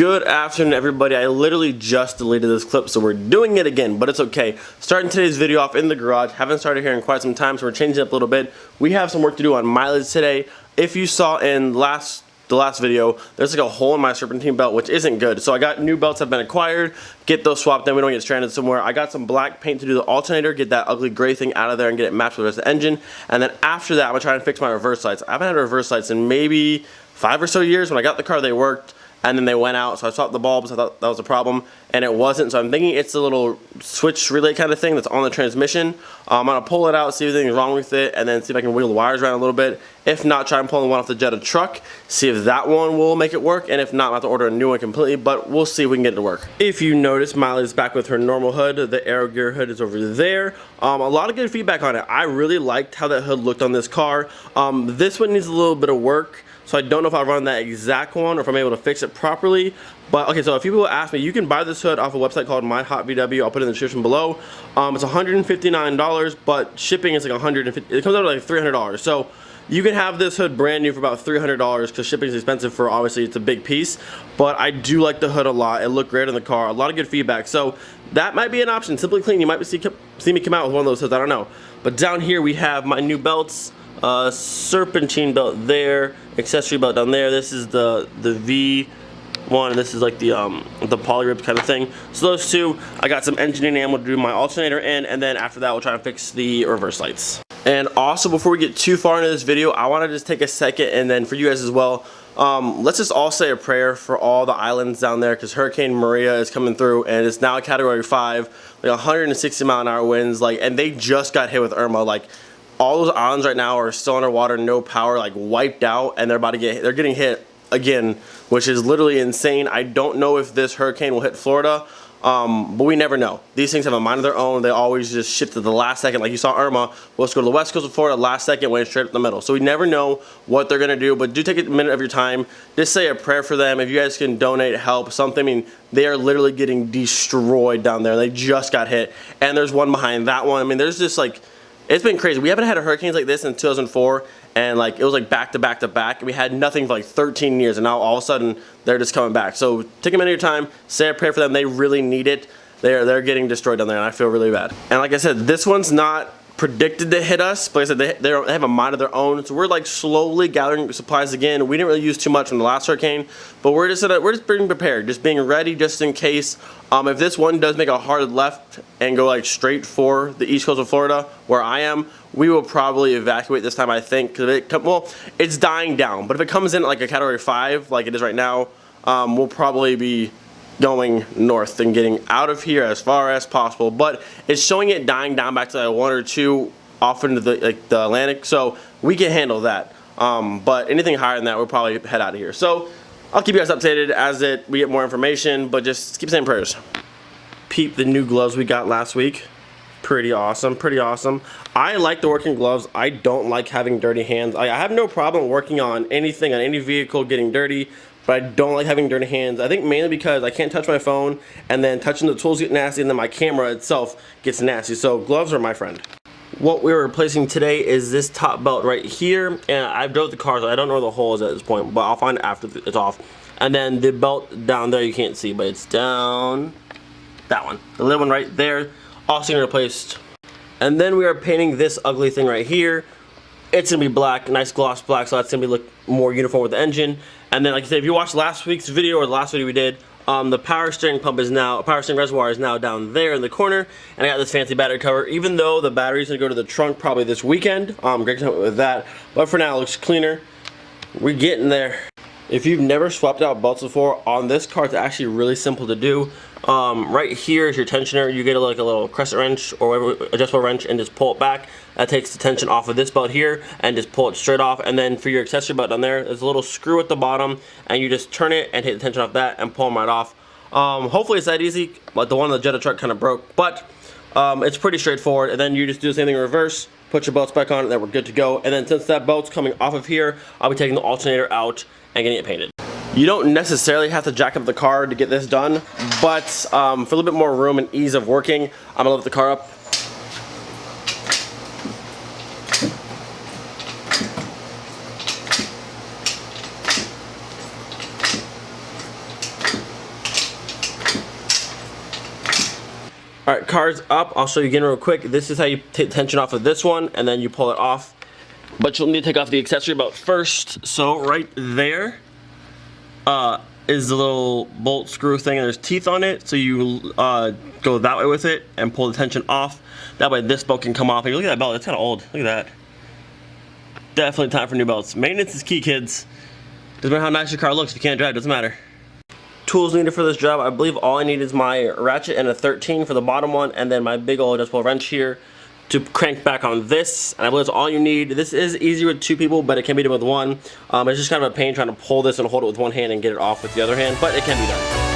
Good afternoon, everybody. I literally just deleted this clip, so we're doing it again, but it's okay. Starting today's video off in the garage. Haven't started here in quite some time, so we're changing it up a little bit. We have some work to do on mileage today. If you saw in the last video, there's like a hole in my serpentine belt, which isn't good. So I got new belts that have been acquired. Get those swapped, then we don't get stranded somewhere. I got some black paint to do the alternator, get that ugly gray thing out of there and get it matched with the rest of the engine. And then after that, I'm gonna try and fix my reverse lights. I haven't had reverse lights in maybe 5 or so years. When I got the car, they worked. And then they went out, so I swapped the bulbs. I thought that was a problem, and it wasn't. So I'm thinking it's a little switch relay kind of thing that's on the transmission. I'm gonna pull it out, see if anything's wrong with it, and then see if I can wiggle the wires around a little bit. If not, try and pull one off the Jetta truck, see if that one will make it work, and if not, I'm gonna have to order a new one completely, but we'll see if we can get it to work. If you notice, Miley is back with her normal hood. The Aero Gear hood is over there. A lot of good feedback on it. I really liked how that hood looked on this car. This one needs a little bit of work. So I don't know if I'll run that exact one or if I'm able to fix it properly. But okay, so a few people ask me, you can buy this hood off a website called My Hot VW. I'll put it in the description below. It's $159, but shipping is like $150. It comes out to like $300. So you can have this hood brand new for about $300 because shipping is expensive for, obviously, it's a big piece. But I do like the hood a lot. It looked great in the car. A lot of good feedback. So that might be an option. Simply Clean. You might see me come out with one of those hoods. I don't know. But down here we have my new belts. Serpentine belt there, accessory belt down there. This is the V1, and this is like the poly rib kind of thing. So those two, I got some engine enamel to do my alternator in, and then after that we'll try to fix the reverse lights. And also, before we get too far into this video, I want to just take a second, and then for you guys as well, let's just all say a prayer for all the islands down there, because Hurricane Maria is coming through, and it's now a Category 5, like 160 mile an hour winds, like, and they just got hit with Irma. Like, all those islands right now are still underwater, no power, like wiped out, and they're getting hit again, which is literally insane. I don't know if this hurricane will hit Florida, but we never know. These things have a mind of their own. They always just shift at the last second. Like you saw Irma, let's go to the west coast of Florida, last second went straight up the middle. So we never know what they're gonna do, but do take a minute of your time. Just say a prayer for them. If you guys can donate, help, something. I mean, they are literally getting destroyed down there. They just got hit, and there's one behind that one. I mean, there's just like, it's been crazy. We haven't had hurricanes like this in 2004, and like it was like back to back to back. We had nothing for like 13 years, and now all of a sudden they're just coming back. So take a minute of your time, say a prayer for them. They really need it. They're getting destroyed down there, and I feel really bad. And like I said, this one's not predicted to hit us, but like I said, they have a mind of their own. So we're like slowly gathering supplies again. We didn't really use too much from the last hurricane, but we're just being prepared, just being ready, just in case. If this one does make a hard left and go like straight for the east coast of Florida, where I am, we will probably evacuate this time, I think, because it's dying down. But if it comes in at like a Category 5, like it is right now, we'll probably be going north and getting out of here as far as possible. But it's showing it dying down back to like 1 or 2 off into the Atlantic, so we can handle that. But anything higher than that, we'll probably head out of here. So I'll keep you guys updated as we get more information, but just keep saying prayers. Peep the new gloves we got last week. Pretty awesome, pretty awesome. I like the working gloves. I don't like having dirty hands. I have no problem working on anything, on any vehicle getting dirty, but I don't like having dirty hands. I think mainly because I can't touch my phone, and then touching the tools get nasty, and then my camera itself gets nasty. So gloves are my friend. What we're replacing today is this top belt right here, and I drove the car, so I don't know where the hole is at this point, but I'll find it after it's off. And then the belt down there, you can't see, but it's down that one, the little one right there, also getting replaced. And then we are painting this ugly thing right here. It's gonna be black, nice gloss black, so that's gonna look more uniform with the engine. And then, like I said, if you watched last week's video or the last video we did, the power steering reservoir is now down there in the corner, and I got this fancy battery cover. Even though the battery's gonna go to the trunk probably this weekend, great to help with that. But for now, it looks cleaner. We're getting there. If you've never swapped out belts before on this car, it's actually really simple to do. Right here is your tensioner. You get like a little crescent wrench or whatever, adjustable wrench, and just pull it back. That takes the tension off of this belt here, and just pull it straight off. And then for your accessory belt down there, there's a little screw at the bottom, and you just turn it and hit the tension off that and pull them right off. Hopefully it's that easy. Like the one on the Jetta truck kind of broke, but it's pretty straightforward. And then you just do the same thing in reverse, put your belts back on, and then we're good to go. And then since that belt's coming off of here, I'll be taking the alternator out and getting it painted. You don't necessarily have to jack up the car to get this done, but for a little bit more room and ease of working, I'm gonna lift the car up. Alright, car's up. I'll show you again real quick. This is how you take the tension off of this one, and then you pull it off. But you'll need to take off the accessory belt first. So right there is the little bolt screw thing, and there's teeth on it. So you go that way with it and pull the tension off. That way this belt can come off. And look at that belt, it's kind of old. Look at that. Definitely time for new belts. Maintenance is key, kids. Doesn't matter how nice your car looks, if you can't drive, doesn't matter. Tools needed for this job, I believe all I need is my ratchet and a 13 for the bottom one, and then my big old adjustable wrench here to crank back on this, and I believe that's all you need. This is easy with 2 people, but it can be done with 1. It's just kind of a pain trying to pull this and hold it with 1 hand and get it off with the other hand, but it can be done.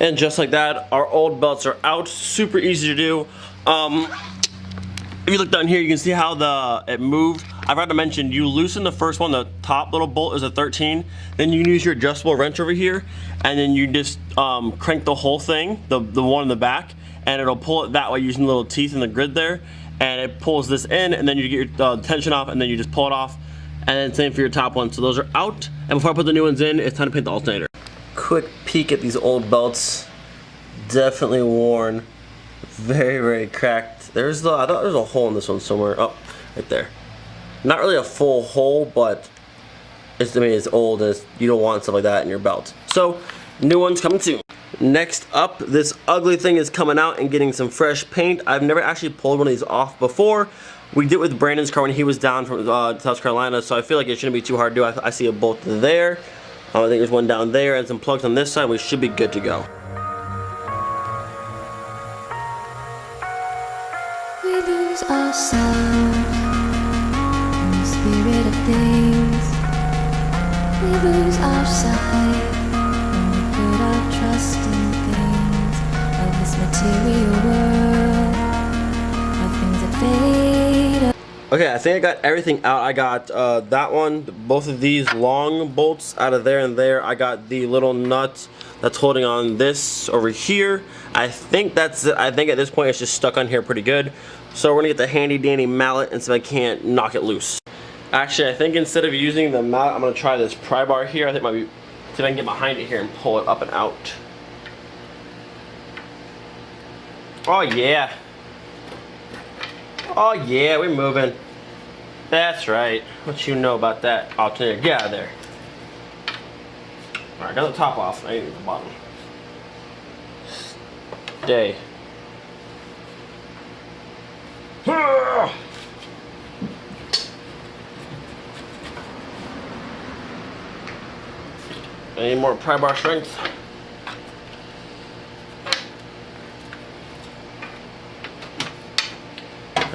And just like that, our old belts are out. Super easy to do. If you look down here, you can see how it moved. I forgot to mention, you loosen the first one, the top little bolt is a 13. Then you can use your adjustable wrench over here, and then you just crank the whole thing, the one in the back, and it'll pull it that way using the little teeth in the grid there. And it pulls this in, and then you get your tension off, and then you just pull it off. And then same for your top one. So those are out. And before I put the new ones in, it's time to paint the alternator. Quick peek at these old belts. Definitely worn. Very, very cracked. I thought there was a hole in this one somewhere. Oh, right there. Not really a full hole, but it's old and you don't want stuff like that in your belt. So, new one's coming soon. Next up, this ugly thing is coming out and getting some fresh paint. I've never actually pulled one of these off before. We did with Brandon's car when he was down from South Carolina, so I feel like it shouldn't be too hard to do. I see a bolt there. I think there's one down there and some plugs on this side. We should be good to go. We lose ourselves in the spirit of things. We lose our sight when we put our trust in things of this material world, of things that fade. Okay, I think I got everything out. I got that one, both of these long bolts out of there and there. I got the little nut that's holding on this over here. I think that's it. I think at this point it's just stuck on here pretty good. So we're gonna get the handy dandy mallet and see if I can't knock it loose. Actually, I think instead of using the mallet, I'm gonna try this pry bar here. I think it might be, see if I can get behind it here and pull it up and out. Oh yeah. Oh yeah, we're moving. That's right. What you know about that alternator? Get out of there. Alright, got the top off. I need the bottom. Stay. I need more pry bar strength.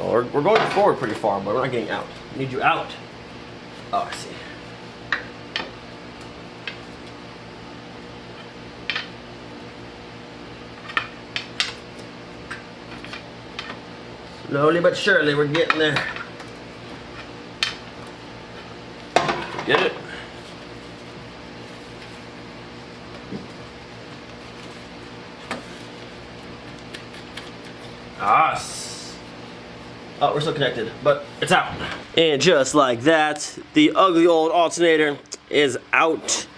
We're going forward pretty far, but we're not getting out. I need you out. Oh, I see. Slowly but surely, we're getting there. Get it? Ah. Oh, we're still connected, but it's out. And just like that, the ugly old alternator is out.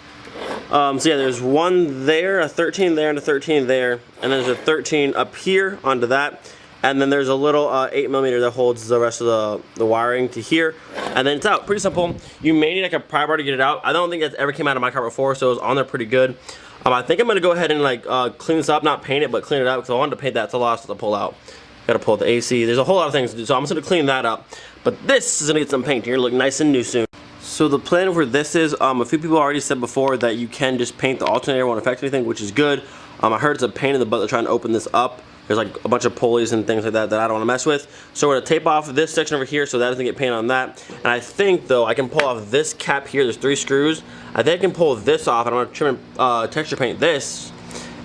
So yeah, there's one there, a 13 there, and a 13 there, and there's a 13 up here onto that, and then there's a little 8mm that holds the rest of the wiring to here, and then it's out. Pretty simple. You may need like a pry bar to get it out. I don't think that's ever came out of my car before, so it was on there pretty good. I think I'm gonna go ahead and like clean this up, not paint it, but clean it out because I wanted to paint that. It's a lot of stuff to pull out. Gotta pull the AC. There's a whole lot of things to do, so I'm just gonna clean that up. But this is gonna get some paint here, look nice and new soon. So the plan for this is, a few people already said before that you can just paint the alternator, won't affect anything, which is good. I heard it's a pain in the butt to try and open this up. There's like a bunch of pulleys and things like that that I don't want to mess with. So we're gonna tape off this section over here so that doesn't get paint on that. And I think though I can pull off this cap here. There's 3 screws. I think I can pull this off, and I'm gonna trim and texture paint this.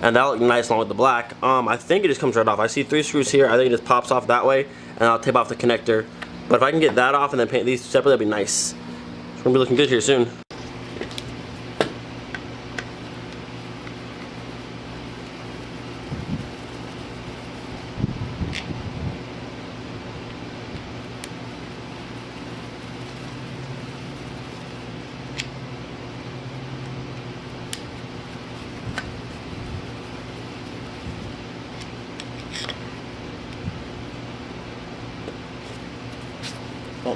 And that'll look nice along with the black. I think it just comes right off. I see 3 screws here. I think it just pops off that way, and I'll tape off the connector. But if I can get that off and then paint these separately, that'd be nice. It's gonna be looking good here soon.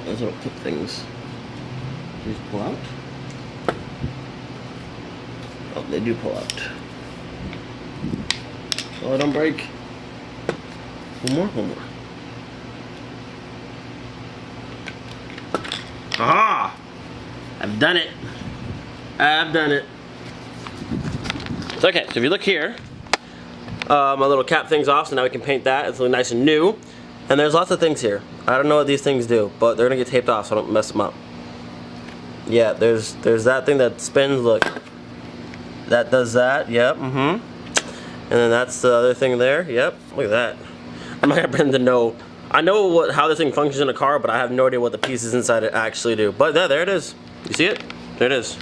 those little clip things. These pull out. Oh, they do pull out. Oh, don't break. One more. Aha! I've done it. It's okay, so if you look here, my little cap thing's off, so now we can paint that. It's really nice and new. And there's lots of things here. I don't know what these things do, but they're gonna get taped off so I don't mess them up. Yeah, there's that thing that spins, look. That does that, yep, And then that's the other thing there, yep, look at that. I'm not gonna pretend to know. I know how this thing functions in a car, but I have no idea what the pieces inside it actually do. But there it is. You see it? There it is.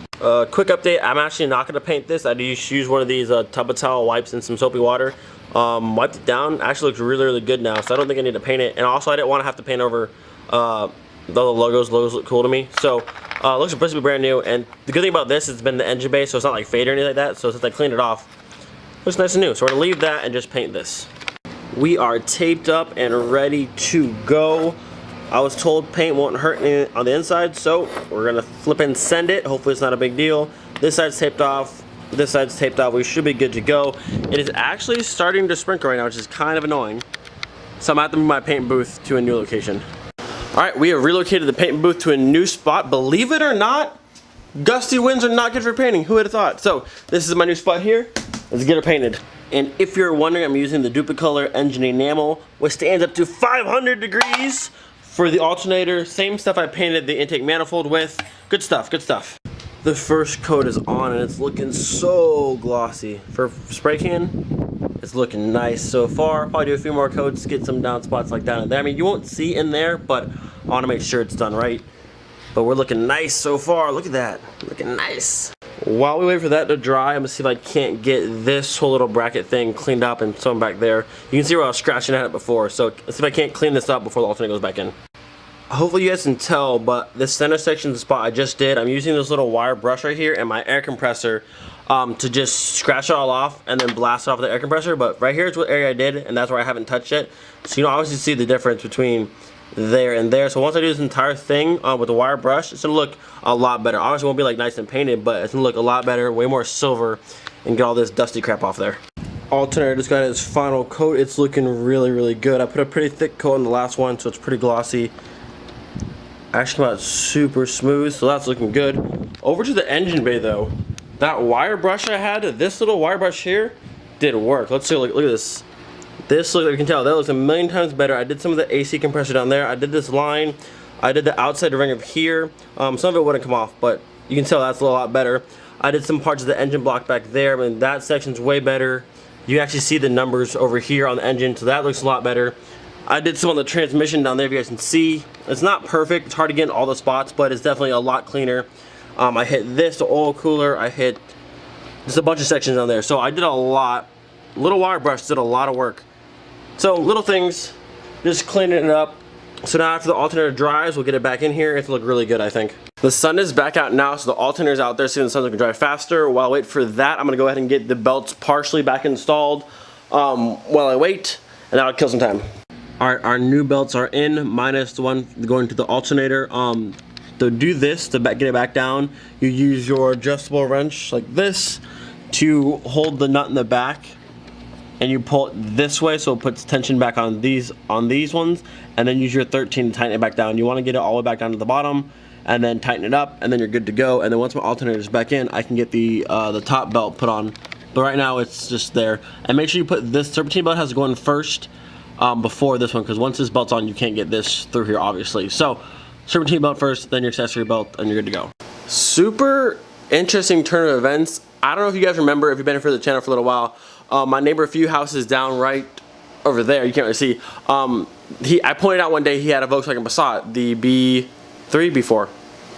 Quick update, I'm actually not gonna paint this. I just use one of these tub of towel wipes and some soapy water. Wiped it down, actually looks really, really good now, so I don't think I need to paint it. And also I didn't want to have to paint over the logos. Logos look cool to me. So it looks supposed to be brand new, and the good thing about this is it's been the engine bay, so it's not like fade or anything like that. So since I cleaned it off, it looks nice and new. So we're gonna leave that and just paint this. We are taped up and ready to go. I was told paint won't hurt any on the inside, so we're gonna flip and send it. Hopefully it's not a big deal. This side's taped off. This side's taped off. We should be good to go. It is actually starting to sprinkle right now, which is kind of annoying. So I'm gonna have to move my paint booth to a new location. All right, we have relocated the paint booth to a new spot. Believe it or not, gusty winds are not good for painting. Who would have thought? So this is my new spot here. Let's get it painted. And if you're wondering, I'm using the Duplicolor Engine Enamel, which stands up to 500 degrees for the alternator. Same stuff I painted the intake manifold with. Good stuff, good stuff. The first coat is on and it's looking so glossy. For spray can, it's looking nice so far. Probably do a few more coats, get some down spots like down in there. I mean, you won't see in there, but I want to make sure it's done right. But we're looking nice so far. Look at that, looking nice. While we wait for that to dry, I'm gonna see if I can't get this whole little bracket thing cleaned up and sewn back there. You can see where I was scratching at it before, so let's see if I can't clean this up before the alternator goes back in. Hopefully you guys can tell, but this center section spot I just did, I'm using this little wire brush right here and my air compressor to just scratch it all off and then blast it off the air compressor. But right here is what area I did, and that's where I haven't touched it. So you know, obviously see the difference between there and there. So once I do this entire thing with the wire brush, it's gonna look a lot better. Obviously it won't be like nice and painted, but it's gonna look a lot better, way more silver, and get all this dusty crap off there. Alternator just got its final coat. It's looking really, really good. I put a pretty thick coat on the last one, so it's pretty glossy. Actually came out super smooth, so that's looking good. Over to the engine bay though, that wire brush I had, this little wire brush here, did work. Let's see, look at this. This, look, you can tell, that looks a million times better. I did some of the AC compressor down there. I did this line. I did the outside ring of here. Some of it wouldn't come off, but you can tell that's a lot better. I did some parts of the engine block back there. I mean, that section's way better. You actually see the numbers over here on the engine, so that looks a lot better. I did some on the transmission down there, if you guys can see. It's not perfect. It's hard to get in all the spots, but it's definitely a lot cleaner. I hit this, the oil cooler. I hit just a bunch of sections on there. So I did a lot. Little wire brush did a lot of work. So little things, just cleaning it up. So now after the alternator dries, we'll get it back in here. It'll look really good, I think. The sun is back out now, so the alternator's out there, so the sun's gonna dry faster. While I wait for that, I'm gonna go ahead and get the belts partially back installed while I wait, and that'll kill some time. All right, our new belts are in, minus the one going to the alternator. To do this, to get it back down, you use your adjustable wrench like this to hold the nut in the back, and you pull it this way so it puts tension back on these ones, and then use your 13 to tighten it back down. You want to get it all the way back down to the bottom, and then tighten it up, and then you're good to go. And then once my alternator is back in, I can get the top belt put on. But right now it's just there. And make sure you put this serpentine belt has to go in first before this one, because once this belt's on, you can't get this through here, obviously. So serpentine belt first, then your accessory belt, and you're good to go. Super interesting turn of events. I don't know if you guys remember, if you've been here for the channel for a little while, my neighbor a few houses down right over there, you can't really see, I pointed out one day he had a Volkswagen Passat, the B3, B4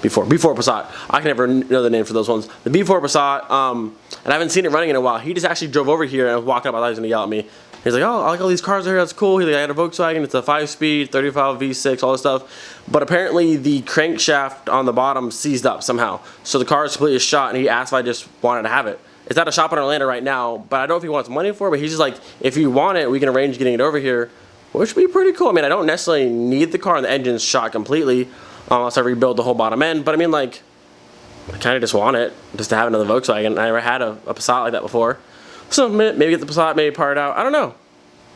Passat. I can never know the name for those ones. The B4 Passat, and I haven't seen it running in a while. He just actually drove over here and I was walking up, I thought he was gonna yell at me. He's like, oh, I like all these cars here, that's cool. He's like, I had a Volkswagen, it's a 5-speed, 35 V6, all this stuff. But apparently the crankshaft on the bottom seized up somehow. So the car is completely shot, and he asked if I just wanted to have it. It's at a shop in Orlando right now, but I don't know if he wants money for it, but he's just like, if you want it, we can arrange getting it over here, which would be pretty cool. I mean, I don't necessarily need the car, and the engine's shot completely, unless I rebuild the whole bottom end. But I mean, like, I kind of just want it just to have another Volkswagen. I never had a Passat like that before, so maybe get the Passat, maybe part it out. I don't know,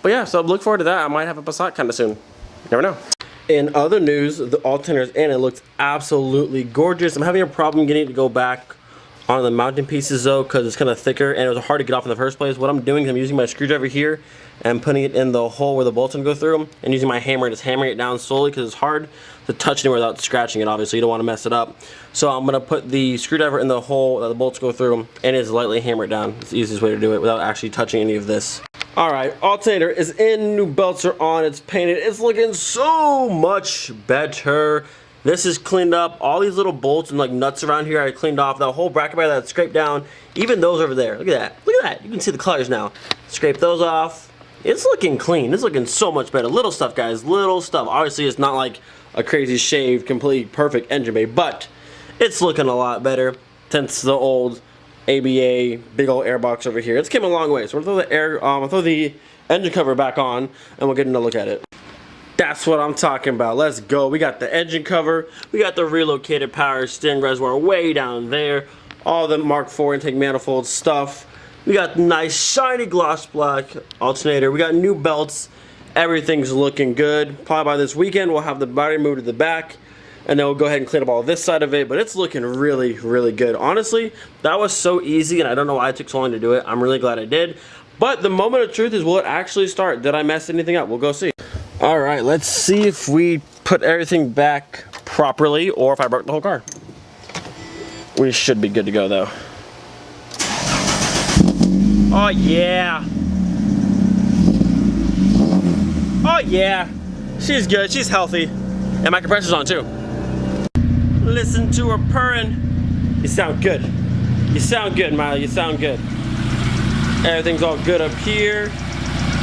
but yeah. So look forward to that. I might have a Passat kind of soon. You never know. In other news, the alternator's in. It looks absolutely gorgeous. I'm having a problem getting it to go back on the mounting pieces though, because it's kind of thicker and it was hard to get off in the first place. What I'm doing is I'm using my screwdriver here and putting it in the hole where the bolts go through, and using my hammer, just hammering it down slowly, because it's hard to touch anywhere without scratching it. Obviously, you don't want to mess it up. So I'm gonna put the screwdriver in the hole that the bolts go through and just lightly hammer it down. It's the easiest way to do it without actually touching any of this. Alright, alternator is in, new belts are on, it's painted, it's looking so much better. This is cleaned up. All these little bolts and like nuts around here I cleaned off. That whole bracket bar that's scraped down, even those over there. Look at that. Look at that. You can see the colors now. Scrape those off. It's looking clean. It's looking so much better. Little stuff, guys. Little stuff. Obviously, it's not like a crazy shaved, complete, perfect engine bay, but it's looking a lot better since the old ABA big old air box over here. It's came a long way. So we'll throw the I'll throw the engine cover back on, and we'll get another look at it. That's what I'm talking about. Let's go. We got the engine cover. We got the relocated power steering reservoir way down there. All the Mark IV intake manifold stuff. We got nice shiny gloss black alternator. We got new belts. Everything's looking good. Probably by this weekend we'll have the battery moved to the back, and then we'll go ahead and clean up all this side of it. But it's looking really, really good. Honestly, that was so easy, and I don't know why it took so long to do it. I'm really glad I did. But the moment of truth is, will it actually start? Did I mess anything up? We'll go see. Alright, let's see if we put everything back properly or if I broke the whole car. We should be good to go though. Oh yeah! Oh yeah! She's good, she's healthy. And my compressor's on too. Listen to her purring. You sound good. You sound good, Miley, you sound good. Everything's all good up here.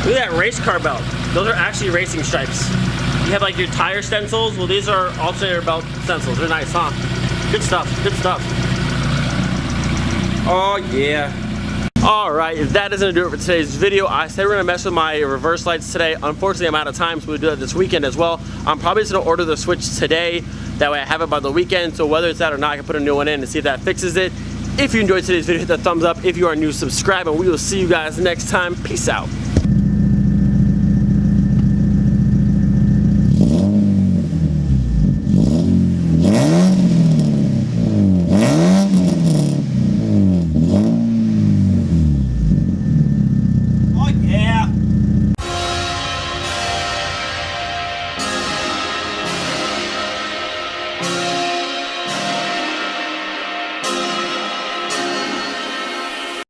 Look at that race car belt. Those are actually racing stripes. You have like your tire stencils. Well, these are alternator belt stencils. They're nice, huh? Good stuff, good stuff. Oh yeah. Alright, that doesn't do it for today's video. I said we're gonna mess with my reverse lights today. Unfortunately, I'm out of time, so we'll do that this weekend as well. I'm probably just gonna order the switch today. That way I have it by the weekend, so whether it's that or not, I can put a new one in and see if that fixes it. If you enjoyed today's video, hit that thumbs up. If you are new, subscribe, and we will see you guys next time. Peace out. Oh yeah!